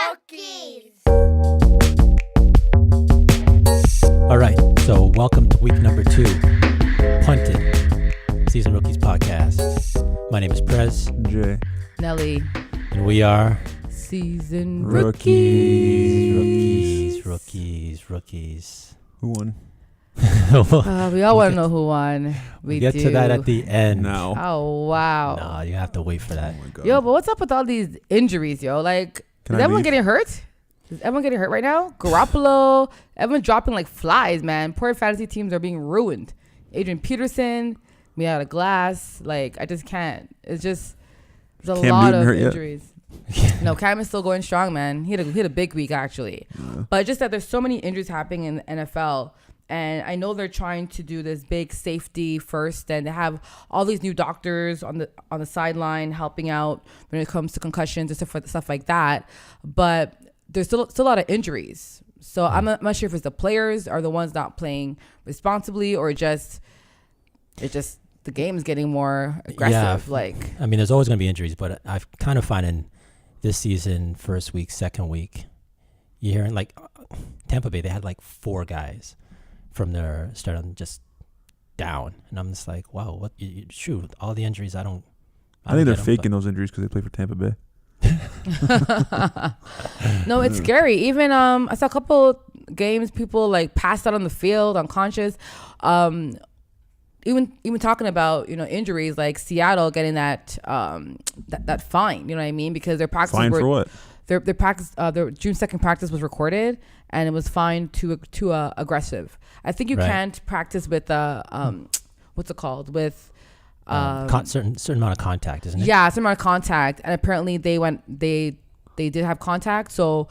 Rookies. All right, so welcome to week number 2, Punted, Season Rookies podcast. My name is Prez. Jay. Nelly. And we are Season Rookies. Who won? We all want to know who won. We get to that at the end. No. Oh, wow. No, you have to wait for that. Oh my God. Yo, but what's up with all these injuries, yo? Like, Can is I everyone leave? getting hurt? Is everyone getting hurt right now? Garoppolo, everyone's dropping like flies, man. Poor fantasy teams are being ruined. Adrian Peterson, me out of glass. Like, I just can't. It's just, there's a Cam lot Newton of hurt yet? injuries. No, Cam is still going strong, man. He had a big week, actually. Yeah. But just that there's so many injuries happening in the NFL. And I know they're trying to do this big safety first, and they have all these new doctors on the sideline helping out when it comes to concussions and stuff like that. But there's still a lot of injuries. So I'm not sure if it's the players are the ones not playing responsibly, or it's just the game is getting more aggressive. Yeah. Like, I mean, there's always going to be injuries, but I've kind of finding this season, first week, second week, you're hearing like Tampa Bay, they had like 4 guys from their start on just down. And I'm just like, wow, what? Shoot, all the injuries, I think they're faking those injuries because they play for Tampa Bay. No, it's scary. Even I saw a couple games, people like passed out on the field unconscious. Even talking about injuries, like Seattle getting that that fine. You know what I mean? Because their practice Fine for what? Their practice, their June 2nd practice was recorded, and it was fined too aggressive. I think you can't practice with what's it called, with certain amount of contact, isn't it? Yeah, a certain amount of contact, and apparently they did have contact, so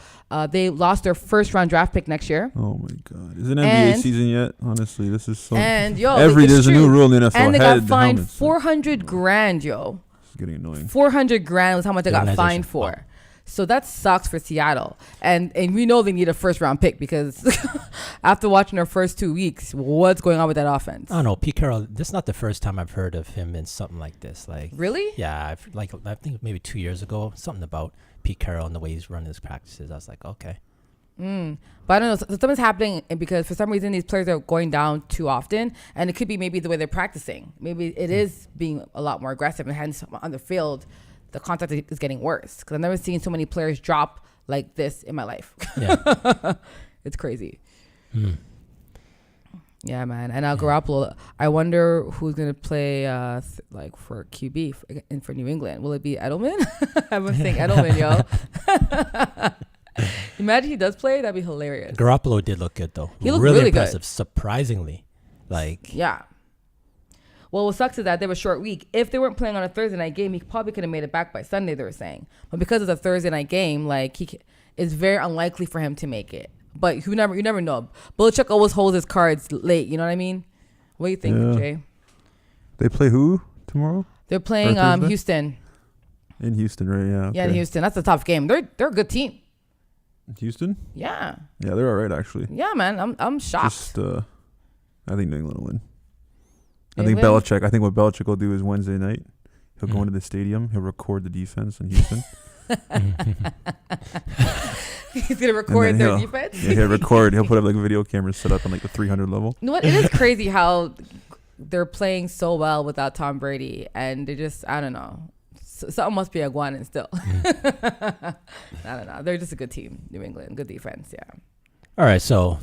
they lost their first round draft pick next year. Oh my God! Is it NBA season yet? Honestly, this is so. And yo, there's a new rule in the NFL. And they got fined helmets. $400,000, yo. It's getting annoying. $400,000 was how much they got fined for. Wow. So that sucks for Seattle. And we know they need a first round pick, because after watching their first 2 weeks, what's going on with that offense? I don't know. Pete Carroll, this is not the first time I've heard of him in something like this. Like, really? Yeah. I think maybe 2 years ago, something about Pete Carroll and the way he's running his practices. I was like, okay. But I don't know. Something's happening, because for some reason these players are going down too often, and it could be maybe the way they're practicing. Maybe it is being a lot more aggressive, and hence on the field, the contact is getting worse. Because I've never seen so many players drop like this in my life. Yeah. It's crazy. Yeah, man. And Garoppolo, I wonder who's going to play like for QB for New England. Will it be Edelman? I'm saying Edelman, yo. Imagine he does play. That'd be hilarious. Garoppolo did look good, though. He looked really impressive, good. Surprisingly. Like, yeah. Well, what sucks is that they have a short week. If they weren't playing on a Thursday night game, he probably could have made it back by Sunday, they were saying. But because it's a Thursday night game, like, it's very unlikely for him to make it. But you never know. Belichick always holds his cards late. You know what I mean? What do you think, Jay? They play who tomorrow? They're playing Houston. In Houston, right? Yeah. Okay. Yeah, in Houston. That's a tough game. They're a good team. Houston? Yeah. Yeah, they're all right actually. Yeah, man. I'm shocked. Just, I think New England will win. I They think will? Belichick. I think what Belichick will do is Wednesday night, he'll go into the stadium. He'll record the defense in Houston. He's gonna record their defense. Yeah, he'll record. He'll put up like a video camera set up on like the 300 level. You know what? It is crazy how they're playing so well without Tom Brady, and they just, I don't know. Something must be iguanin still. I don't know. They're just a good team, New England. Good defense, yeah. all right, so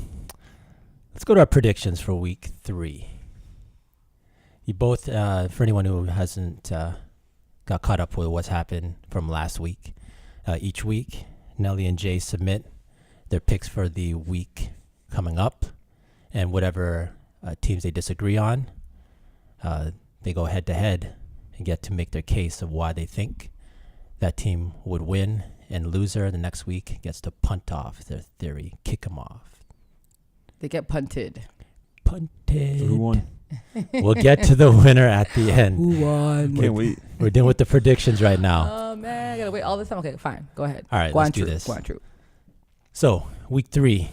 let's go to our predictions for week 3. You both, for anyone who hasn't got caught up with what's happened from last week, each week, Nelly and Jay submit their picks for the week coming up, and whatever teams they disagree on, they go head to head and get to make their case of why they think that team would win, and loser the next week gets to punt off their theory, kick them off. They get punted. Punted. So who won? We'll get to the winner at the end. Who won? Can't wait. We're dealing with the predictions right now. Oh, man. I got to wait all this time. Okay, fine. Go ahead. All right, let's do this. Go on, true. So, week 3,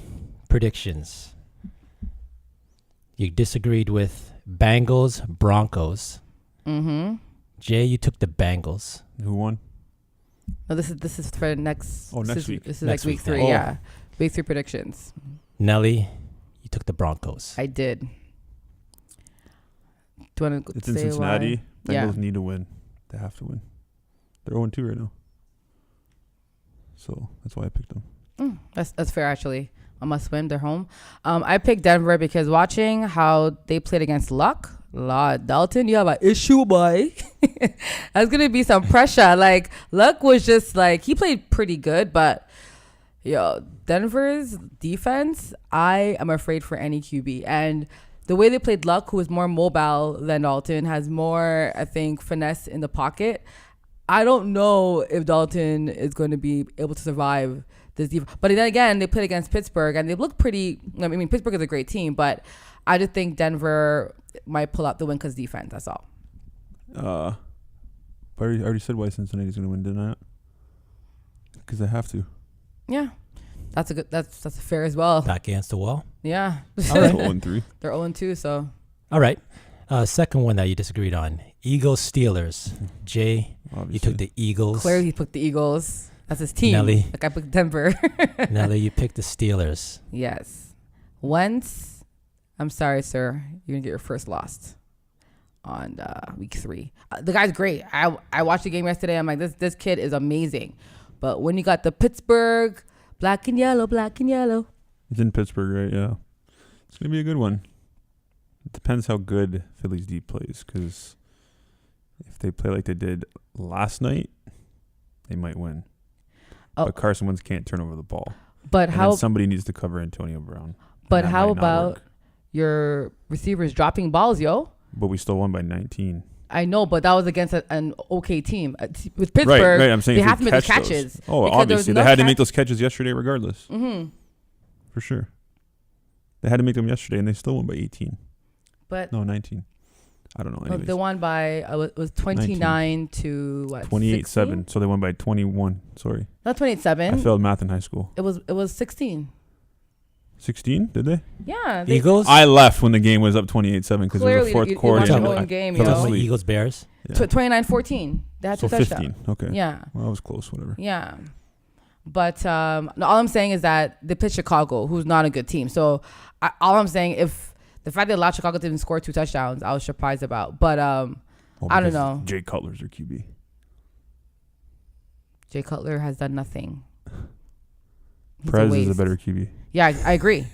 predictions. You disagreed with Bengals, Broncos. Mm-hmm. Jay, you took the Bengals. Who won? No, this is for next. Oh, this next is, week. This is Next like week week, 3. then. Oh. Yeah, week 3 predictions. Nelly, you took the Broncos. I did. Do you want to It's in say Cincinnati. why? Yeah. Bengals need to win. They have to win. They're 0-2 right now. So that's why I picked them. That's fair actually. I must win. They're home. I picked Denver because watching how they played against Luck. Lord Dalton, you have an issue, boy. That's gonna be some pressure. Like Luck was just like he played pretty good, but Denver's defense, I am afraid for any QB. And the way they played Luck, who was more mobile than Dalton, has more, I think, finesse in the pocket. I don't know if Dalton is going to be able to survive this defense. But then again, they played against Pittsburgh, and they look pretty. I mean, Pittsburgh is a great team, but I just think Denver might pull out the win because defense. That's all. But I already said why Cincinnati's going to win, didn't I? Because they have to. Yeah, that's a good. That's fair as well. Back against the wall. Yeah, All right. 0-3. they're 0-2. So All right. Second one that you disagreed on. Eagles Steelers. Jay, Obviously. you took the Eagles. clearly he picked the Eagles. That's his team. Nelly. Like I picked Denver. Nelly, you picked the Steelers. Yes. Once, I'm sorry, sir. You're gonna get your first loss on week 3. The guy's great. I watched the game yesterday. I'm like, this kid is amazing. But when you got the Pittsburgh black and yellow. It's in Pittsburgh, right? Yeah. It's going to be a good one. It depends how good Philly's deep plays, because if they play like they did last night, they might win. Oh. But Carson Wentz can't turn over the ball. But And how? then somebody needs to cover Antonio Brown. But That how might not about work. your receivers dropping balls, yo? But we still won by 19. I know, but that was against an okay team. With Pittsburgh, Right. I'm saying they if have to we make the catch catches. those. Oh, because there was obviously. They enough had to make catch- those catches yesterday regardless. Mm-hmm. For sure. They had to make them yesterday, and they still won by 18. But No, 19. I don't know. no, Anyways. they won by it was 29 to what? 28-7. So they won by 21. Sorry. Not 28-7. I failed math in high school. It was 16. 16? Did they? Yeah. Eagles? I left when the game was up 28-7 because it was Clearly, the fourth you quarter. watched your and own I game, fell yo. asleep. Eagles Bears. Yeah. 29-14. They had So two touchdowns. 15. Okay. Yeah. Well, that was close. Whatever. Yeah. But no, all I'm saying is that they pitched Chicago, who's not a good team. So all I'm saying, if the fact that allowed Chicago to even score 2 touchdowns, I was surprised about. But Well, I don't because know. Jay Cutler's their QB. Jay Cutler has done nothing. He's Perez is a waste. better QB. Yeah, I agree.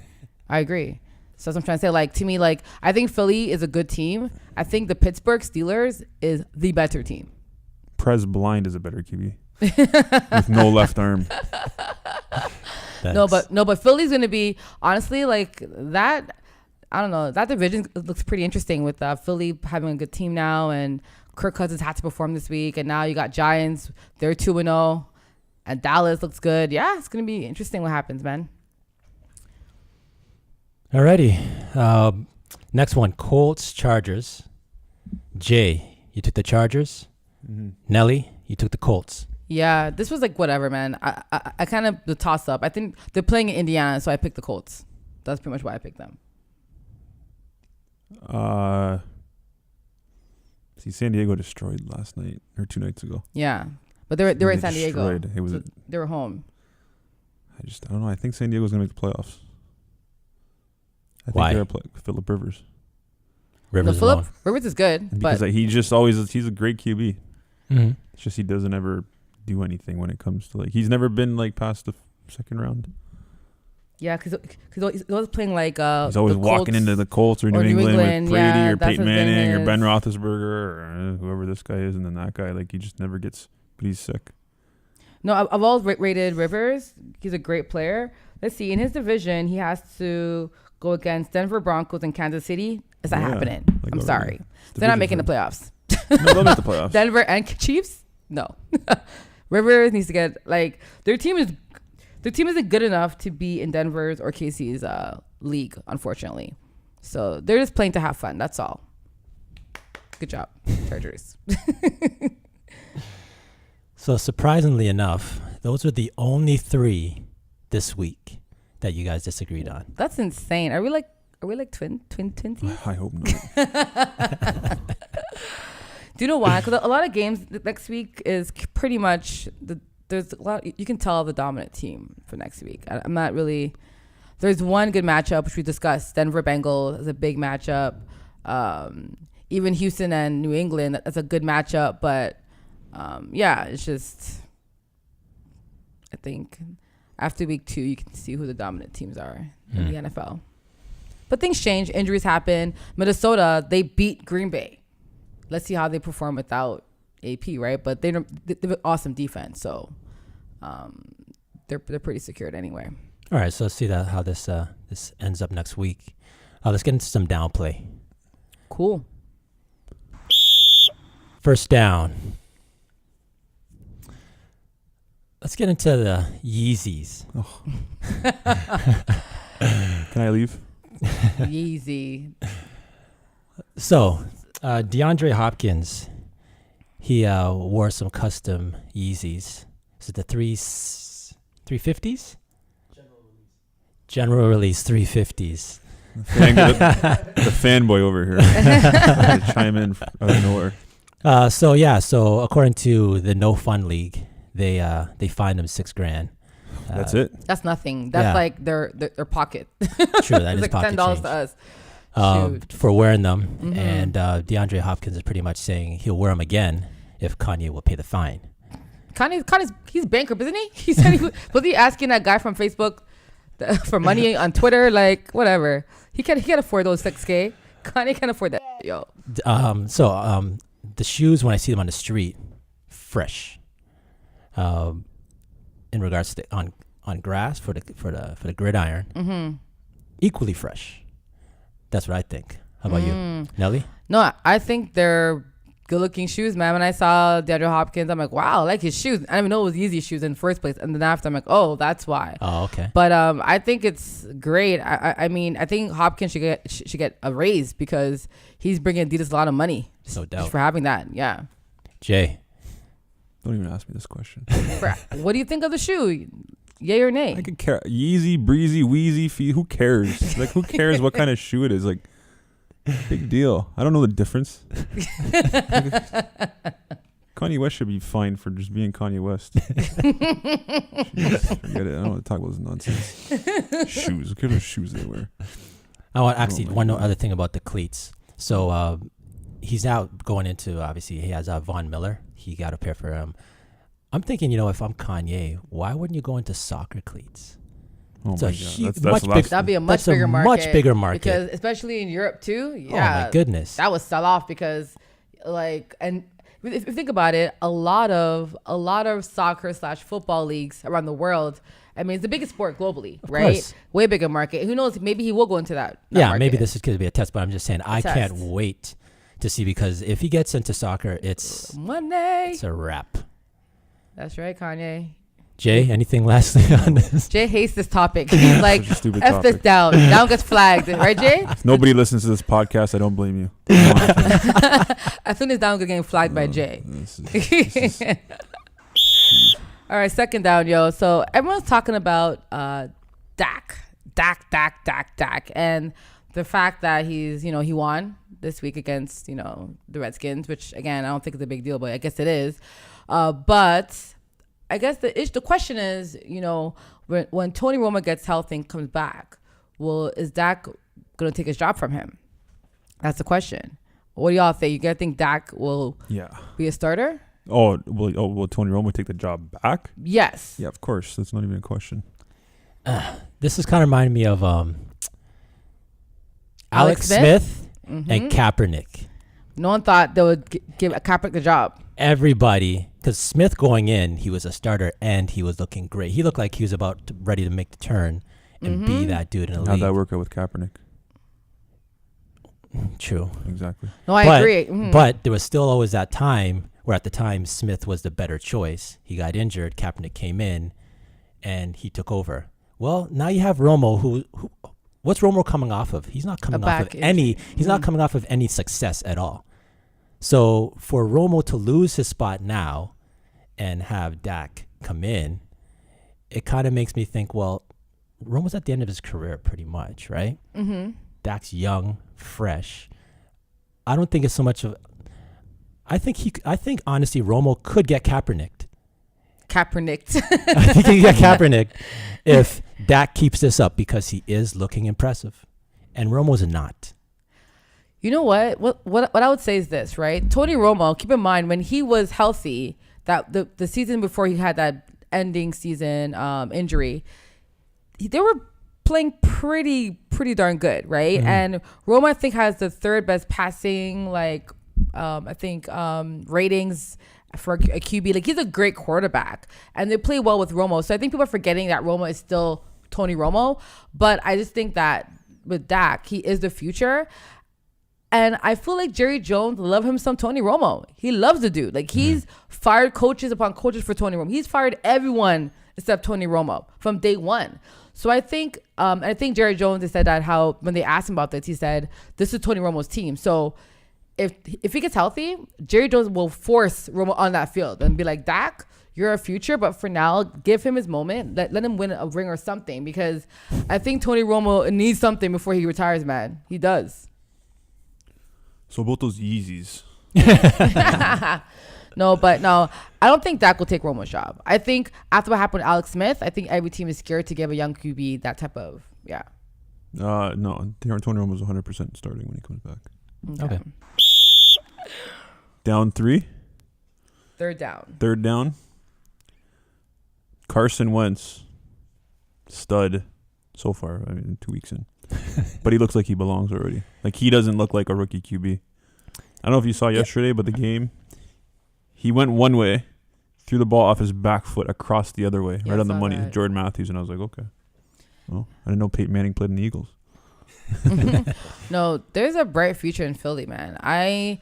I agree. So that's what I'm trying to say. Like, to me, like, I think Philly is a good team. I think the Pittsburgh Steelers is the better team. Perez blind is a better QB with no left arm. No, but Philly's going to be, honestly, like, that, I don't know, that division looks pretty interesting with Philly having a good team now, and Kirk Cousins had to perform this week, and now you got Giants, they're 2-0, and Dallas looks good. Yeah, it's going to be interesting what happens, man. Alrighty. Next one, Colts Chargers. Jay, you took the Chargers. Mm-hmm. Nelly, you took the Colts. Yeah, this was like whatever, man. I kind of the toss up. I think they're playing in Indiana, so I picked the Colts. That's pretty much why I picked them. See, San Diego destroyed last night or 2 nights ago. Yeah, but they were in San Diego. Destroyed. It was. So they were home. I don't know. I think San Diego's gonna make the playoffs. I think Why? they're Phillip Rivers. Rivers Phillip alone. Rivers is good, Because but he just always he's a great QB. Mm-hmm. It's just he doesn't ever do anything when it comes to he's never been past the second round. yeah, because he was playing like He's always the walking Colts. into the Colts or New New England England, with Brady yeah, or that's Peyton what's been Manning or his- Ben Roethlisberger or whoever this guy is, and then that guy he just never gets. But he's sick. No, I've always rated Rivers. He's a great player. Let's see, in his division, he has to go against Denver Broncos and Kansas City. Is that Yeah, happening? like I'm already. sorry, they're not making the Division playoffs. No, they'll make the playoffs. Denver and Chiefs? No. Rivers needs to get their team isn't good enough to be in Denver's or KC's league, unfortunately. So they're just playing to have fun. That's all. Good job, Chargers. So surprisingly enough, those were the only 3 this week that you guys disagreed on. That's insane. Are we like twinsies? I hope not. Do you know why? Because a lot of games next week is pretty much there's a lot. You can tell the dominant team for next week. I'm not really. There's one good matchup which we discussed. Denver Bengals is a big matchup. Even Houston and New England, that's a good matchup. But yeah, it's just. I think after week 2, you can see who the dominant teams are in the NFL. But things change. Injuries happen. Minnesota, they beat Green Bay. Let's see how they perform without AP, right? But they have an awesome defense, so they're pretty secured anyway. All right, so let's see how this ends up next week. Let's get into some downplay. Cool. First down. Let's get into the Yeezys. Oh. Can I leave? Yeezy. So, DeAndre Hopkins, he wore some custom Yeezys. Is it the 350s? General release 350s. The fanboy over here. To chime in out of nowhere. So according to the No Fun League, they fined him $6,000. That's it. That's nothing. That's like their pocket. True, that is like pocket $10 change. to us. For wearing them. Mm-hmm. And DeAndre Hopkins is pretty much saying he'll wear them again if Kanye will pay the fine. Kanye's he's bankrupt, isn't he? He said was he asking that guy from Facebook for money on Twitter? Like whatever. He can't afford those $6,000. Kanye can't afford that. Yo. The shoes, when I see them on the street, fresh. In regards to on grass for the gridiron, equally fresh. That's what I think. How about you, Nelly? No, I think they're good-looking shoes, man. When I saw DeAndre Hopkins, I'm like, wow, I like his shoes. I didn't even know it was Yeezy shoes in the first place. And then after, I'm like, oh, that's why. Oh, okay. But I think it's great. I mean, I think Hopkins should get a raise because he's bringing Adidas a lot of money. No doubt. Just for having that, yeah. Jay. Don't even ask me this question. What do you think of the shoe? Yay or nay? I could care. Yeezy, breezy, wheezy, feet. Who cares? Like, who cares what kind of shoe it is? Like, big deal. I don't know the difference. Kanye West should be fined for just being Kanye West. Jeez, forget it. I don't want to talk about this nonsense. Shoes. What kind of shoes they wear? I want one other thing about the cleats. So he's out going into, obviously, he has Von Miller. He got a pair for him. I'm thinking, if I'm Kanye, why wouldn't you go into soccer cleats? Oh it's my a God. huge, That'd be a much bigger market. Much bigger market. Because especially in Europe too. Yeah. Oh my goodness. That would sell off because and if you think about it, a lot of soccer / football leagues around the world. I mean, it's the biggest sport globally, right? Course. Way bigger market. Who knows? Maybe he will go into that. Yeah, market. maybe this is going to be a test, but I'm just saying I can't wait to see, because if he gets into soccer, it's Monday. It's a wrap. That's right, Kanye. Jay, anything lastly on this? Jay hates this topic. He's like, F this down. Down gets flagged. Right, Jay? If nobody listens to this podcast, I don't blame you. As soon as down getting flagged by Jay. All right, second down, yo. So everyone's talking about Dak. And the fact that he's, he won this week against, the Redskins, which, again, I don't think it's a big deal, but I guess it is. But I guess the question is, when Tony Romo gets healthy and comes back, is Dak going to take his job from him? That's the question. What do y'all think? You guys think Dak will be a starter? Will Tony Romo take the job back? Yes. Yeah, of course. That's not even a question. This is kind of reminding me of Alex Smith and Kaepernick. No one thought they would give Kaepernick the job. Everybody, because Smith going in, he was a starter and he was looking great. He looked like he was ready to make the turn and be that dude in the league. How'd that work out with Kaepernick? True. Exactly. No, I agree. But there was still always that time where at the time Smith was the better choice. He got injured. Kaepernick came in and he took over. Well, now you have Romo, who what's Romo coming off of? He's not coming off of any. He's not coming off of any success at all. So for Romo to lose his spot now and have Dak come in, it kind of makes me think, well, Romo's at the end of his career pretty much, right? Mm-hmm. Dak's young, fresh. I don't think it's so much of I think honestly, Romo could get Kaepernicked. Kaepernicked. I think he can get Kaepernicked if Dak keeps this up because he is looking impressive, and Romo's not. You know what? What I would say is this, right? Tony Romo, keep in mind when he was healthy, that the season before he had that ending season injury, they were playing pretty darn good, right? Mm-hmm. And Romo, I think, has the third best passing ratings for a QB. Like, he's a great quarterback, and they play well with Romo. So I think people are forgetting that Romo is still Tony Romo. But I just think that with Dak, he is the future. And I feel like Jerry Jones love him some Tony Romo. He loves the dude. Like, he's fired coaches upon coaches for Tony Romo. He's fired everyone except Tony Romo from day one. So I think Jerry Jones has said that how when they asked him about this, he said, this is Tony Romo's team. So if he gets healthy, Jerry Jones will force Romo on that field and be like, Dak, you're a future, but for now, give him his moment. Let him win a ring or something, because I think Tony Romo needs something before he retires, man. He does. So about those Yeezys. No, I don't think Dak will take Romo's job. I think after what happened with Alex Smith, I think every team is scared to give a young QB that type of, yeah. No, Tony Romo's 100% starting when he comes back. Okay. Down 3. Third down. Carson Wentz, stud so far. I mean, 2 weeks in. But he looks like he belongs already. Like, he doesn't look like a rookie QB. I don't know if you saw yesterday, but the game, he went one way, threw the ball off his back foot across the other way, right on the money. That. Jordan Matthews, and I was like, okay. Well, I didn't know Peyton Manning played in the Eagles. No, there's a bright future in Philly, man. I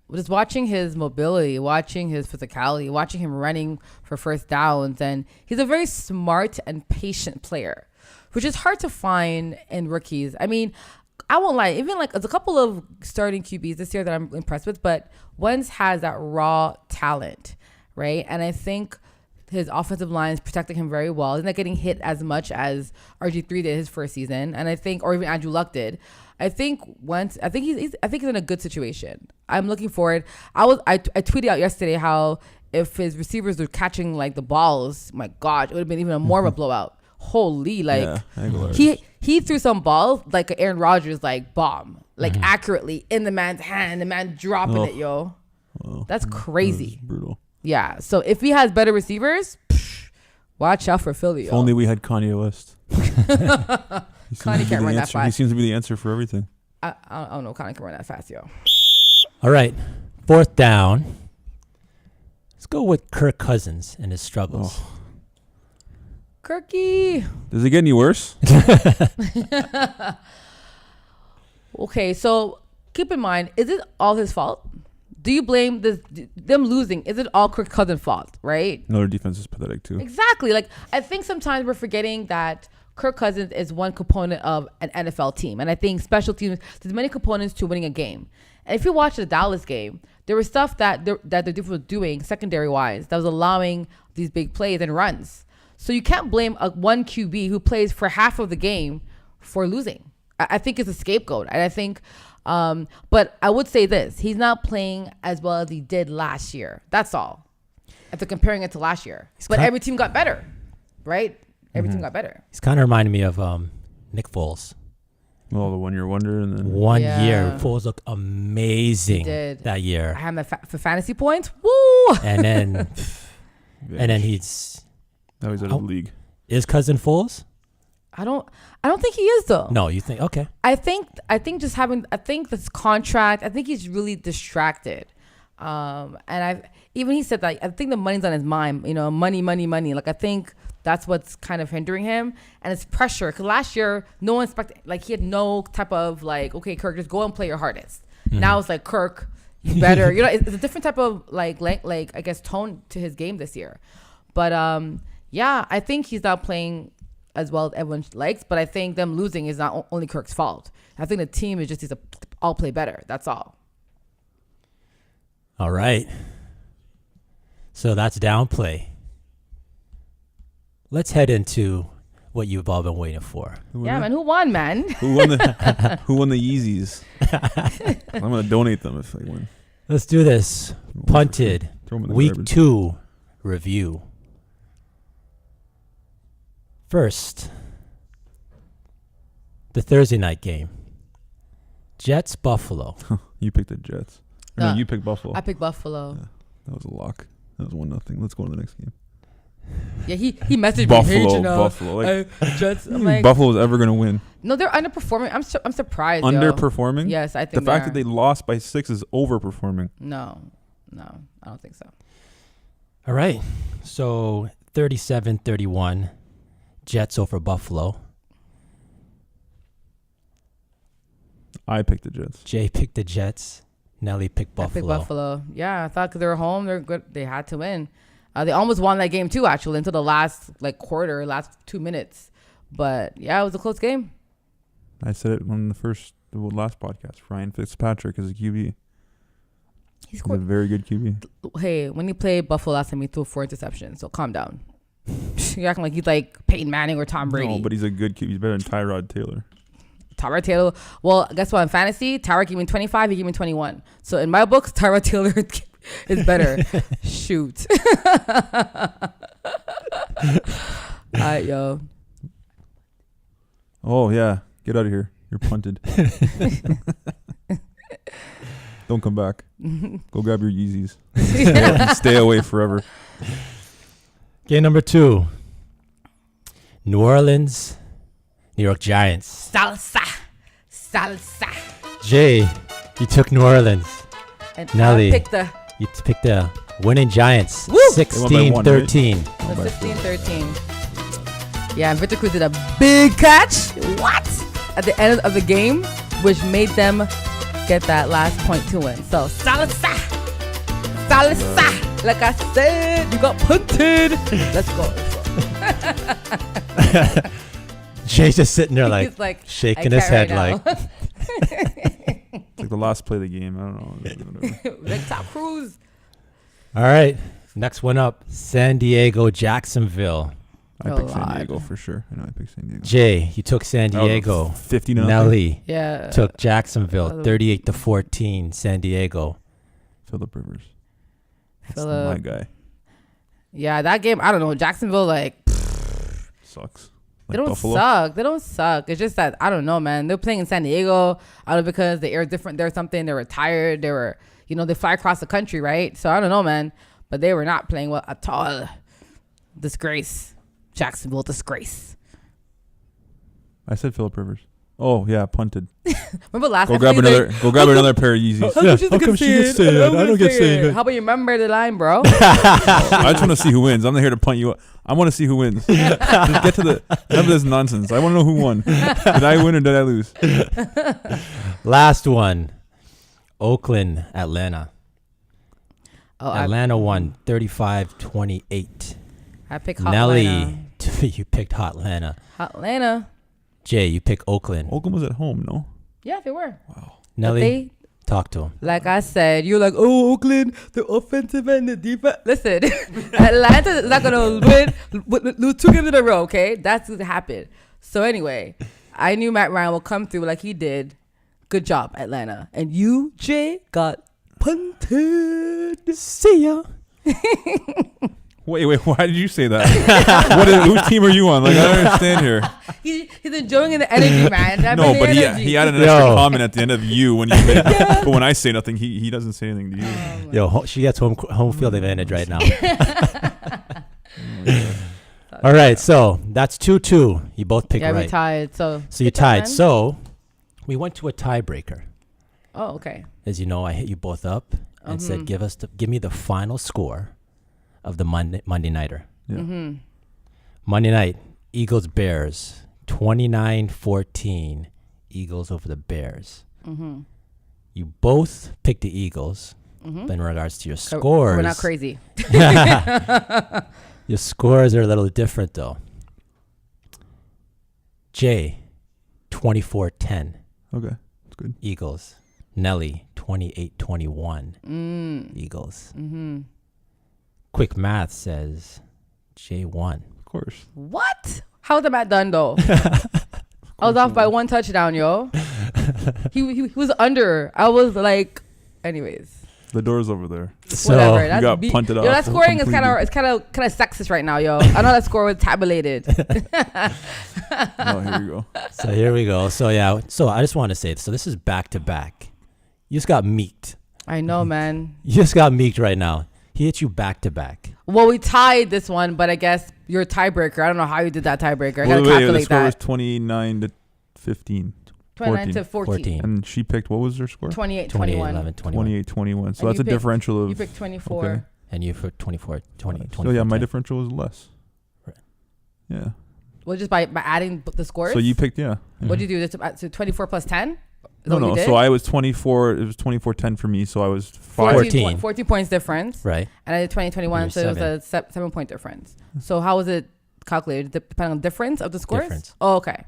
was watching his mobility, watching his physicality, watching him running for first downs, and he's a very smart and patient player, which is hard to find in rookies. I mean, I won't lie, even like there's a couple of starting QBs this year that I'm impressed with, but Wentz has that raw talent, right? And I think his offensive line is protecting him very well. He's not getting hit as much as RG3 did his first season, and I think, or even Andrew Luck did. I think he's in a good situation. I'm looking forward. I tweeted out yesterday how if his receivers were catching like the balls, my God, it would have been even more of a blowout. Holy, like he threw some balls like Aaron Rodgers, like bomb, like accurately in the man's hand, the man dropping it, yo. Wow. That's crazy. That brutal. Yeah. So if he has better receivers, watch out for Philly. If only we had Kanye West. Kanye can't run that fast. He seems to be the answer for everything. I don't know. Kanye can run that fast, yo. All right, 4th down. Let's go with Kirk Cousins and his struggles. Oh. Kirky. Does it get any worse? Okay, so keep in mind, is it all his fault? Do you blame them losing? Is it all Kirk Cousins' fault, right? Another defense is pathetic too. Exactly. Like, I think sometimes we're forgetting that Kirk Cousins is one component of an NFL team. And I think special teams, there's many components to winning a game. And if you watch the Dallas game, there was stuff that the defense was doing secondary-wise that was allowing these big plays and runs. So you can't blame one QB who plays for half of the game for losing. I think it's a scapegoat. And I think, but I would say this, he's not playing as well as he did last year. That's all. After comparing it to last year. But every team got better, right? Every team got better. He's kind of reminding me of Nick Foles. Well, the 1 year wonder, and then 1 year, Foles looked amazing that year. I had him for fantasy points. Woo! And then, he's now he's out of the league. Is Cousin Foles? I don't think he is though. No, you think okay? I think this contract. I think he's really distracted. And he said that I think the money's on his mind. You know, money. Like, I think that's what's kind of hindering him, and it's pressure. Because last year, no one expected, like, he had no type of like, okay, Kirk, just go and play your hardest. Now it's like, Kirk, you better. You know, it's a different type of like I guess tone to his game this year. But yeah, I think he's not playing as well as everyone likes. But I think them losing is not only Kirk's fault. I think the team is just needs to all play better. That's all. All right. So that's downplay. Let's head into what you've all been waiting for. Yeah, man. Who won, man? Who won the Yeezys? I'm gonna donate them if I win. Let's do this. Punted. Throw 'em in the Week garbage. 2 review. First, the Thursday night game. Jets Buffalo. You picked the Jets. Or No, no, you picked Buffalo. I picked Buffalo. Yeah. That was a lock. That was 1-0. Let's go to the next game. Yeah, he messaged me. Hey, Janelle, Buffalo. Like, Jets. I'm like, Buffalo's ever gonna win? no, they're underperforming. I'm surprised. Yo. Underperforming? Yes, I The think fact that they lost by 6 is overperforming. No, I don't think so. All right. So 37-31. Jets over Buffalo. I picked the Jets. Jay picked the Jets. Nelly picked I Buffalo. picked Buffalo. Yeah, I thought because they were home, they're good. They had to win. They almost won that game too, actually, until the last quarter, last 2 minutes. But yeah, it was a close game. I said it on the last podcast. Ryan Fitzpatrick is a QB. He's a very good QB. Hey, when he played Buffalo last time, he threw 4 interceptions. So calm down. You're acting like he's like Peyton Manning or Tom Brady. No, but he's a good QB. He's better than Tyrod Taylor. Tyrod Taylor. Well, guess what? In fantasy, Tyrod gave me 25. He gave me 21. So in my books, Tyrod Taylor is better. Shoot. All right, yo. Oh, yeah. Get out of here. You're punted. Don't come back. Go grab your Yeezys. Stay away forever. Game number 2. New Orleans, New York Giants. Salsa. Jay, you took New Orleans. And Nelly, I picked the you picked the winning Giants. Woo! 16-13. 16-13. Yeah, and Victor Cruz did a big catch. What? At the end of the game, which made them get that last point to win. So, salsa. Like I said, you got punted. Let's go. Jay's just sitting there He's like shaking his head like. It's like the last play of the game. I don't know. Victor Cruz. All right. Next one up. San Diego, Jacksonville. I Oh, picked San Lord. Diego for sure. I know I picked San Diego. Jay, you took San Diego. 50-0. Nelly Yeah. took Jacksonville. 38-14. San Diego. Phillip Rivers. That's Phillip. my guy. Yeah, that game, I don't know. Jacksonville, Sucks. they Like don't Buffalo. suck. They don't suck. It's just that, I don't know, man. They're playing in San Diego. I don't know, because the air different. They're something. They were tired. They were, they fly across the country, right? So I don't know, man. But they were not playing well at all. Disgrace. Jacksonville, disgrace. I said Phillip Rivers. Oh yeah, punted. Remember last Go time? grab he was another. like, Go grab another pair of Yeezys. How come she gets say it? I don't get say it. How about you remember the line, bro? I just want to see who wins. I'm not here to punt you up. I want to see who wins. Just get to the none of this nonsense. I want to know who won. Did I win or did I lose? Last one. Oakland, Atlanta. Oh, Atlanta won 35-28. I picked Hot Nelly, Atlanta. you picked Hot Atlanta. Hot Atlanta. Jay, you picked Oakland. Oakland was at home, no? Yeah, they were. Nelly, They, talk to him. like I said, you're like, oh, Oakland, the offensive and the defense. Listen, Atlanta is not going to lose 2 games in a row, okay? That's what happened. So anyway, I knew Matt Ryan will come through like he did. Good job, Atlanta. And you, Jay, got punted. See ya. Wait. Why did you say that? Whose team are you on? Like I don't understand here. He's enjoying the energy, man. No, but he added an extra Yo. comment at the end of you when you made it. But when I say nothing, he doesn't say anything to you. Yo, she gets home field advantage right now. All right, so that's 2-2. You both picked Yeah, we right. tied. So So you good job, tied. man. So we went to a tiebreaker. Oh, okay. As you know, I hit you both up and said, give me the final score of the Monday nighter. Yeah. Monday night, Eagles Bears, 29-14. Eagles over the Bears. You both picked the Eagles, but in regards to your scores, We're not crazy. your scores are a little different though. Jay, 24-10. Okay, that's good. Eagles. Nelly, 28-21. Eagles. Quick math says Jay won. Of course. What? How's the math done though? I was off by 1 touchdown, yo. He was under. I was like, anyways. The door's over there. So Whatever. You got punted off. Yo, that scoring is completely. it's kind of sexist right now, yo. I know that score was tabulated. Oh, here you go. So here we go. So yeah. So I just want to say, so this is back to back. You just got meeked. I know, man. You just got meeked right now. He hit you back to back. Well, we tied this one, but I guess you're a tiebreaker. I don't know how you did that tiebreaker. I gotta The calculate score was that. 29 to 15. 29 to 14. And she picked, what was her score? 28, 28, 21. 11, 21. 28-21. So And that's you a picked- differential of... You picked 24. Okay. And you for 24, 20, 24. So yeah, my 10. differential was less. Right. Yeah. Well, just by adding the scores? So you picked, yeah. What'd you do? So 24 plus 10? Is that No, what you no. did? So I was 24. It was 24-10 for me. So I was 5. 14. 14 points difference. Right. And I did 20, 21. You're So it was a 7-point difference. So how was it calculated? Depending on the difference of the scores? Difference. Oh, okay.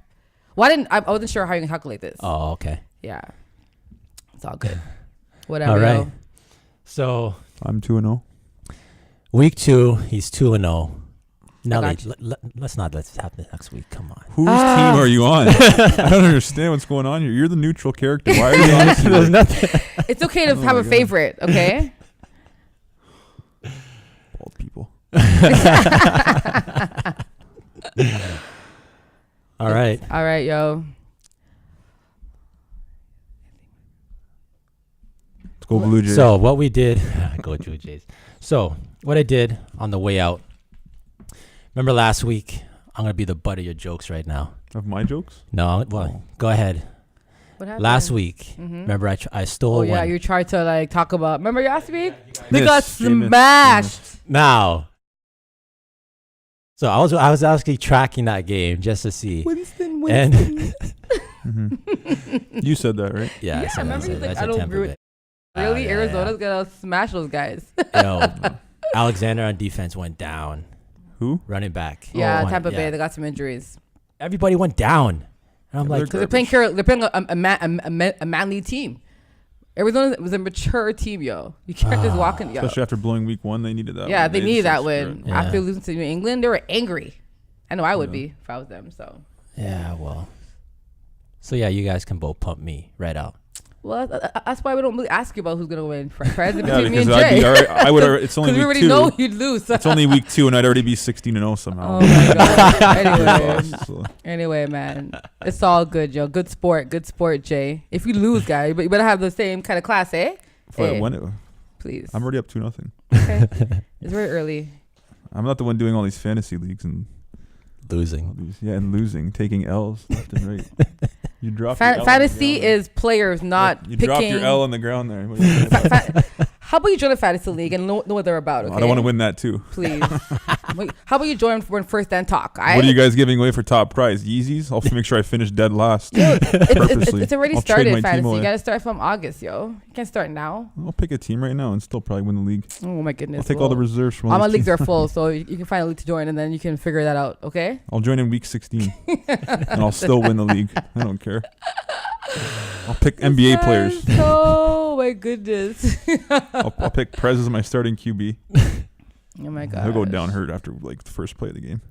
Well, I wasn't sure how you can calculate this. Oh, okay. Yeah. It's all good. Whatever. All right. Yo. So I'm 2-0. week 2, he's 2-0. Nelly, got you. let's have this next week. Come on. Whose team are you on? I don't understand what's going on here. You're the neutral character. Why are you on this? There's nothing. It's okay to Oh have my a God. favorite, okay? Bald people. All right. All right, yo. Let's go Blue Jays. So what we did, go Blue Jays. So what I did on the way out, remember last week, I'm going to be the butt of your jokes right now. Of my jokes? No, well, go ahead. What happened? Last week, Mhm. remember I stole Oh, yeah, one. you tried to like talk about. Remember last week? They Miss, got famous, smashed. Now, so I was actually tracking that game just to see. Winston. And Mhm. You said that, right? yeah, Yeah, I said, remember he's like, said I don't Tampa agree Bay. Really? Yeah, Arizona's gonna smash those guys. Yo, Alexander on defense went down. Who? Running back. Yeah, Went- Tampa Bay. yeah. They got some injuries. Everybody went down. And I'm Yeah, like, they're They're playing a manly team. Arizona was a mature team, yo. You can't just walk in. Yo. Especially after blowing week 1, they needed that. Yeah, win. they needed just that screwed win. it. Yeah. After losing to New England, they were angry. I know I would Yeah. be if I was them. yeah, well. So yeah, you guys can both pump me right out. Well, that's why we don't really ask you about who's gonna win. Fred, Yeah, between me because and I'd be Jay, already, I would. It's only because we week already 2. know you'd lose. It's only week 2, and I'd already be 16-0 somehow. Oh my god. anyway, Lost, so. anyway, man, it's all good, yo. Good sport, Jay. If you lose, guy, but you better have the same kind of class, eh? If I Hey, win it, please. I'm already up 2-0. Okay. It's very early. I'm not the one doing all these fantasy leagues and Losing. losing, taking L's left and right. You drop your L on the Fantasy ground there. is players, not You picking. drop your L on the ground there. What are you gonna do? How about you join a fantasy league and know what they're about? Okay? I don't want to win that too. Please. Wait, how about you join first, then talk? What are you guys giving away for top prize? Yeezys? I'll make sure I finish dead last. Purposely. It's already I'll trade my started, team fantasy. away. You gotta start from August, yo. You can't start now. I'll pick a team right now and still probably win the league. Oh my goodness. I'll take all the reserves from all All my these leagues teams. are full, so you can find a league to join, and then you can figure that out. Okay. I'll join in week 16 and I'll still win the league. I don't care. I'll pick NBA players. Oh my goodness. I'll pick Prez as my starting QB. Oh my god. He'll go down hurt after like the first play of the game.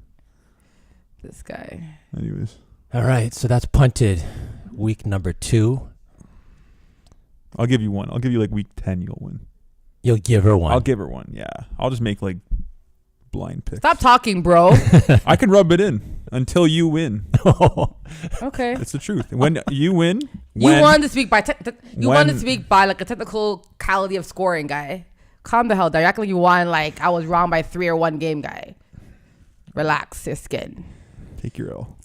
This guy. Anyways, All right, so that's punted. Week number 2. I'll give you one. I'll give you like week 10. You'll win. You'll give her one. I'll give her one. Yeah. I'll just make like blind picks. Stop talking, bro. I can rub it in until you win. Okay. It's the truth. When you win, You when- wanted to speak by you wanted to when- speak by like a technicality of scoring, guy. Calm the hell down. You're acting like you won like I was wrong by 3 or 1 game, guy. Relax your skin. Take your L.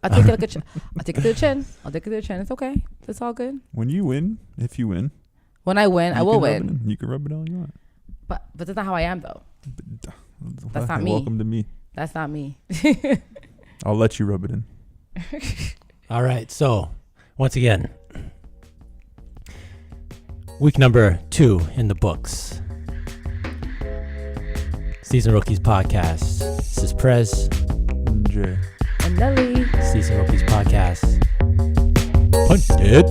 I'll take it like a I'll take it to the chin. I'll take it to the chin. It's okay. It's all good. When you win, if you win, When I win, I you will can rub it win. in. You can rub it all you want. But that's not how I am though. That's not me. Welcome to me. That's not me. I'll let you rub it in. All right, so once again, week number 2 in the books. Season Rookies Podcast. This is Prez. Jay. And Nelly. Season Rookies Podcast. Punted.